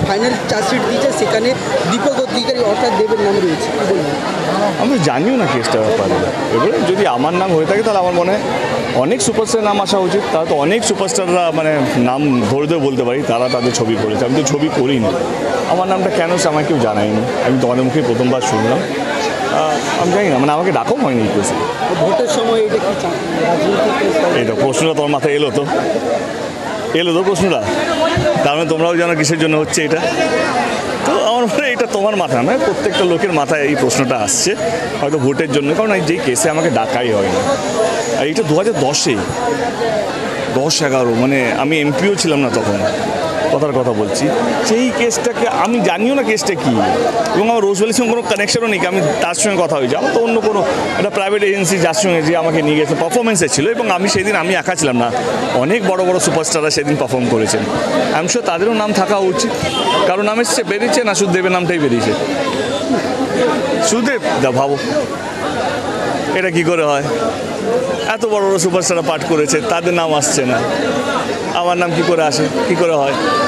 Final chargesheet দিয়েছে, সেখানে দীপক অধিকারী অর্থাৎ দেবের নাম রয়েছে, কি বলবেন? আমি জানিও না কেসটা ব্যাপারে। এবারে যদি আমার নাম হয়ে থাকে তাহলে আমার মনে হয় অনেক সুপারস্টার নাম আসা উচিত। তারা তো অনেক সুপারস্টাররা মানে নাম ধরে ধরে বলতে পারি তারা তাদের ছবি করেছে, আমি তো ছবি করিনি। আমার নামটা কেন সে আমাকে কেউ জানায়নি, আমি তোমাদের মুখে প্রথমবার শুনলাম। আমি জানি না, মানে আমাকে ডাকাও হয়নি এই কেসে। ভোটের সময় এটা কি চান রাজনৈতিক? এই তো প্রশ্নটা তোমার মাথায় এলো তো প্রশ্নটা, তার মানে তোমরাও জানো কিসের জন্য হচ্ছে এটা। তো আমার মনে হয় এটা তোমার মাথা নয়, প্রত্যেকটা লোকের মাথায় এই প্রশ্নটা আসছে হয়তো ভোটের জন্য, কারণ এই যেই কেসে আমাকে ডাকাই হয়নি। আর এটা 2010-এ 10-11, মানে আমি এমপিও ছিলাম না তখন, কথার কথা বলছি। সেই কেসটাকে আমি জানিও না কেসটা কী, এবং আমার রোজভ্যালির সঙ্গে কোনো কানেকশনও নেই। আমি তার সঙ্গে কথা হয়েছি, আমার তো অন্য কোনো একটা প্রাইভেট এজেন্সি যার সঙ্গে যে আমাকে নিয়ে গেছে পারফরমেন্সে ছিল, এবং আমি সেদিন আমি একা ছিলাম না, অনেক বড় বড় সুপারস্টাররা সেদিন পারফর্ম করেছেন। আমি শিওর তাদেরও নাম থাকা উচিত, কারণ নাম এসছে বেরিয়েছে না, শুধু দেবের নামটাই বেরিয়েছে। সুদেব দা, ভাবো এটা কি করে হয়? এত বড় বড় সুপারস্টাররা পাঠ করেছে, তাদের নাম আসছে না, আমার নাম কি করে আসে, কি করে হয়?